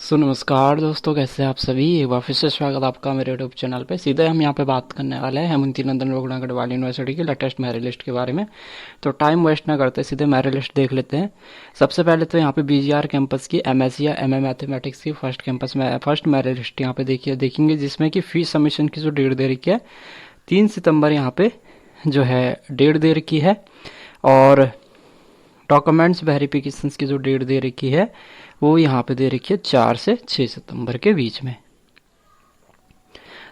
नमस्कार दोस्तों, कैसे हैं आप सभी। एक बार फिर से स्वागत आपका मेरे यूट्यूब चैनल पे। सीधे हम यहाँ पे बात करने वाले हैं हेमंती नंदन रोगना गढ़वाल यूनिवर्सिटी की लेटेस्ट मेरिट लिस्ट के बारे में। तो टाइम वेस्ट ना करते सीधे मेरिट लिस्ट देख लेते हैं। सबसे पहले तो यहाँ पे बीजीआर कैंपस की एमएससी या एमए मैथमेटिक्स की फर्स्ट मेरिट लिस्ट यहाँ पे देखेंगे, जिसमें कि फीस सबमिशन की जो डेट दे रखी है 3 सितंबर यहाँ पे जो है डेट दे रखी है। और डॉक्यूमेंट्स वेरिफिकेशन की जो डेट दे रखी है वो यहाँ पे दे रखी है 4 से 6 सितंबर के बीच में।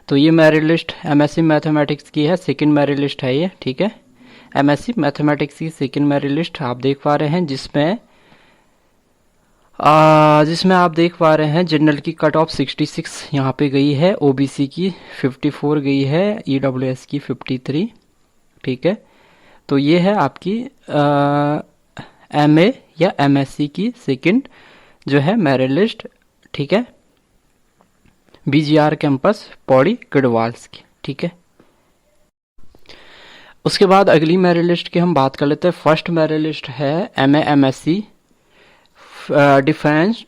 तो ये मेरिट लिस्ट एमएससी मैथमेटिक्स की है, सेकंड मेरिट लिस्ट है ये, ठीक है। एमएससी मैथमेटिक्स की सेकंड मेरिट लिस्ट आप देख पा रहे हैं, जिसमें आप देख पा रहे हैं जनरल की कट ऑफ 66 यहाँ पे गई है, ओबीसी की 54 गई है, ईडब्ल्यूएस की 53, ठीक है। तो ये है आपकी एमए या एमएससी की सेकंड जो है मेरिट लिस्ट, ठीक है, बीजीआर कैंपस पौड़ी गढ़वाल्स की, ठीक है। उसके बाद अगली मेरिट लिस्ट की हम बात कर लेते हैं। फर्स्ट मेरिट लिस्ट है एमए एमएससी डिफेंस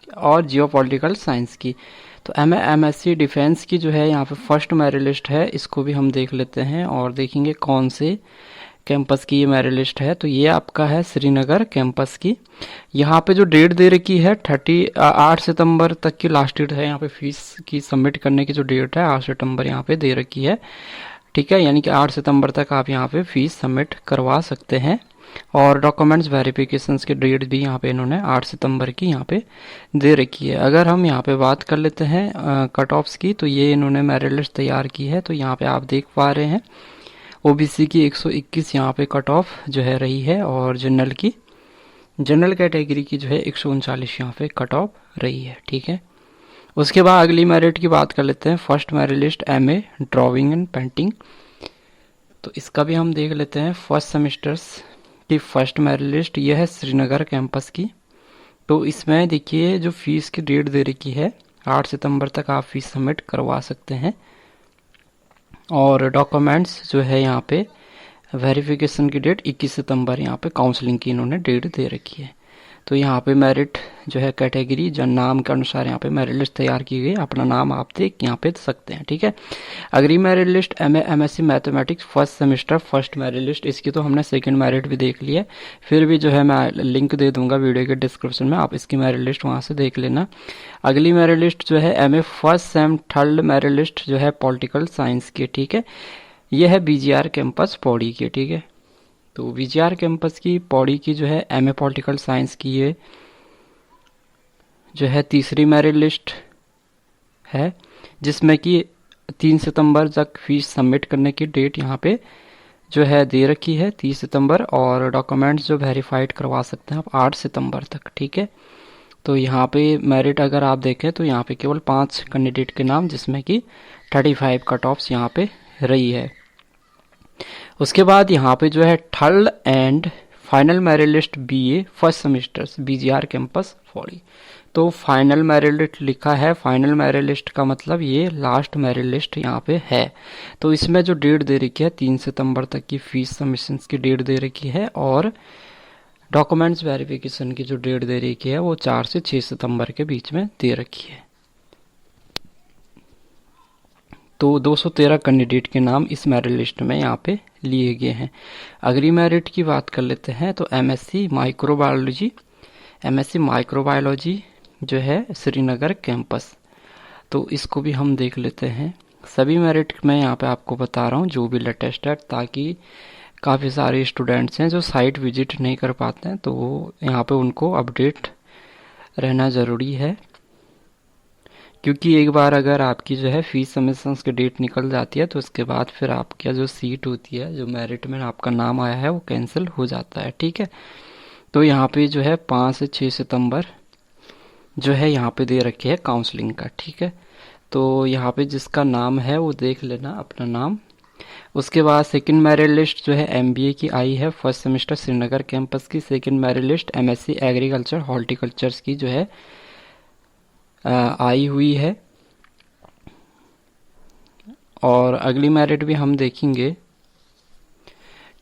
और जियोपॉलिटिकल साइंस की। तो एमए एमएससी डिफेंस की जो है यहाँ पे फर्स्ट मेरिट लिस्ट है, इसको भी हम देख लेते हैं और देखेंगे कौन से कैंपस की ये मेरिट लिस्ट है। तो ये आपका है श्रीनगर कैंपस की। यहाँ पे जो डेट दे रखी है 8 सितंबर तक की लास्ट डेट है। यहाँ पे फीस की सबमिट करने की जो डेट है 8 सितंबर यहाँ पे दे रखी है, ठीक है। यानी कि 8 सितंबर तक आप यहाँ पे फीस सबमिट करवा सकते हैं। और डॉक्यूमेंट्स वेरिफिकेशन की डेट भी यहाँ पे इन्होंने 8 सितंबर की यहाँ पे दे रखी है। अगर हम यहाँ पे बात कर लेते हैं कट ऑफ्स की, तो ये इन्होंने मेरिट लिस्ट तैयार की है। तो यहाँ पे आप देख पा रहे हैं ओबीसी की 121 यहाँ पे कट ऑफ जो है रही है, और जनरल कैटेगरी की जो है 139 यहाँ पे कट ऑफ रही है, ठीक है। उसके बाद अगली मेरिट की बात कर लेते हैं। First merit list MA drawing and painting, तो इसका भी हम देख लेते हैं। फर्स्ट सेमेस्टर्स की फर्स्ट मेरिट लिस्ट यह है श्रीनगर कैंपस की। तो इसमें देखिए जो फीस की डेट दे रखी है 8 सितंबर तक आप फीस सबमिट करवा सकते हैं। और डॉक्यूमेंट्स जो है यहाँ पे वेरिफिकेशन की डेट 21 सितंबर यहाँ पे काउंसलिंग की इन्होंने डेट दे रखी है। तो यहाँ पे मेरिट जो है कैटेगरी जन नाम के अनुसार यहाँ पे मेरिट लिस्ट तैयार की गई, अपना नाम आप देख यहाँ पे सकते हैं, ठीक है। अगली merit list MA MSc mathematics first semester first merit list, इसकी तो हमने सेकंड मेरिट भी देख ली है, फिर भी जो है मैं लिंक दे दूंगा वीडियो के डिस्क्रिप्शन में, आप इसकी मेरिट लिस्ट वहाँ से देख लेना। अगली मेरिट लिस्ट जो है MA first sem third merit list जो है पॉलिटिकल साइंस की, ठीक है। यह है बीजीआर कैंपस पौड़ी की, ठीक है। तो बीजीआर कैंपस की पौड़ी की जो है एमए पॉलिटिकल साइंस की ये जो है तीसरी मेरिट लिस्ट है, जिसमें कि 3 सितंबर तक फीस सबमिट करने की डेट यहाँ पे जो है दे रखी है 30 सितंबर, और डॉक्यूमेंट्स जो वेरीफाइड करवा सकते हैं आप 8 सितंबर तक, ठीक है। तो यहाँ पे मेरिट अगर आप देखें तो यहाँ पे केवल 5 कैंडिडेट के नाम, जिसमें कि 35 कट ऑफ्स यहाँ पे रही है। उसके बाद यहाँ पे जो है third and final merit list BA first semesters BGR campus Pauri. तो फाइनल मेरिट लिस्ट लिखा है, फाइनल मेरिट लिस्ट का मतलब ये लास्ट मेरिट लिस्ट यहाँ पे है। तो इसमें जो डेट दे रखी है 3 सितंबर तक की फीस सबमिशन की डेट दे रखी है, और डॉक्यूमेंट्स वेरिफिकेशन की जो डेट दे रखी है वो 4 से 6 सितंबर के बीच में दे रखी है। तो 213 कैंडिडेट के नाम इस मेरिट लिस्ट में यहाँ पे लिए गए हैं। अगली मेरिट की बात कर लेते हैं। तो एमएससी माइक्रोबायोलॉजी जो है श्रीनगर कैंपस, तो इसको भी हम देख लेते हैं। सभी मेरिट मैं यहाँ पे आपको बता रहा हूँ जो भी लेटेस्ट है, ताकि काफ़ी सारे स्टूडेंट्स हैं जो साइट विजिट नहीं कर पाते हैं, तो वो यहाँ पे उनको अपडेट रहना ज़रूरी है। क्योंकि एक बार अगर आपकी जो है फीस सबमिशन की डेट निकल जाती है तो उसके बाद फिर आपकी जो सीट होती है, जो मेरिट में आपका नाम आया है, वो कैंसिल हो जाता है, ठीक है। तो यहाँ पे जो है 5 से 6 सितंबर जो है यहाँ पे दे रखी है काउंसलिंग का, ठीक है। तो यहाँ पे जिसका नाम है वो देख लेना अपना नाम। उसके बाद सेकंड मेरिट लिस्ट जो है एमबीए की आई है फर्स्ट सेमेस्टर श्रीनगर कैंपस की। Second merit list MSc agriculture horticultures की जो है आई हुई है। और अगली मेरिट भी हम देखेंगे,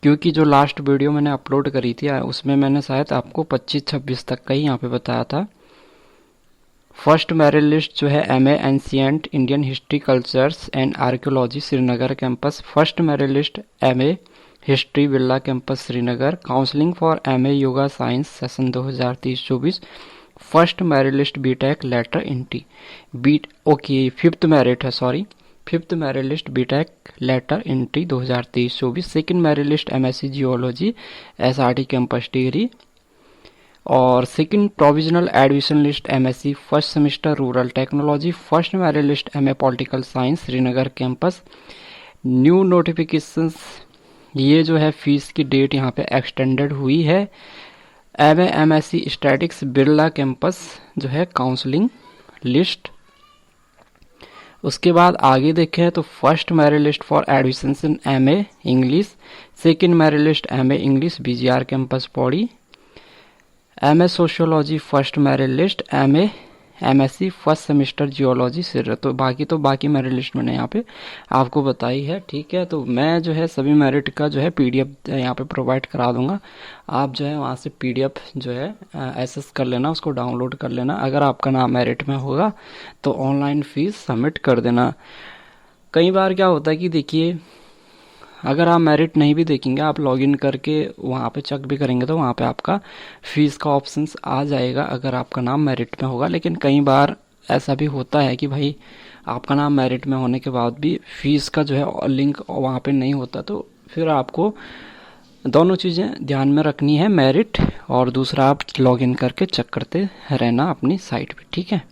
क्योंकि जो लास्ट वीडियो मैंने अपलोड करी थी उसमें मैंने शायद आपको 25-26 तक का ही यहाँ पे बताया था। फर्स्ट मेरिट लिस्ट जो है MA ancient Indian history cultures and archaeology Srinagar campus. First merit list MA history Birla campus Srinagar. Counselling for MA yoga science session 2023-24। First merit list BTech letter entry बीट ओके फिफ्थ मेरिट है, sorry fifth merit list BTech letter entry 2023-24। Second merit list MSc geology SRT campus Tehri. और second provisional admission list MSc first semester rural technology. First merit list MA political science Srinagar campus. New notifications, ये जो है fees की date यहाँ पे extended हुई है। MA MSc statics Birla campus जो है काउंसलिंग लिस्ट। उसके बाद आगे देखें तो first merit list for admission in MA English. Second merit list MA English BGR campus Pauri. MA sociology first merit list. MA MSc first semester geology सिर। तो बाकी मेरिट लिस्ट मैंने यहाँ पे आपको बताई है, ठीक है। तो मैं जो है सभी मेरिट का जो है पीडीएफ यहाँ पे प्रोवाइड करा दूंगा। आप जो है वहाँ से पीडीएफ जो है एक्सेस कर लेना, उसको डाउनलोड कर लेना। अगर आपका नाम मेरिट में होगा तो ऑनलाइन फीस सबमिट कर देना। कई बार क्या होता है कि देखिए, अगर आप मेरिट नहीं भी देखेंगे, आप लॉगिन करके वहाँ पे चेक भी करेंगे तो वहाँ पे आपका फीस का ऑप्शंस आ जाएगा अगर आपका नाम मेरिट में होगा। लेकिन कई बार ऐसा भी होता है कि भाई आपका नाम मेरिट में होने के बाद भी फीस का जो है लिंक वहाँ पे नहीं होता, तो फिर आपको दोनों चीज़ें ध्यान में रखनी है, मेरिट और दूसरा आप लॉगिन करके चेक करते रहना अपनी साइट पे, ठीक है।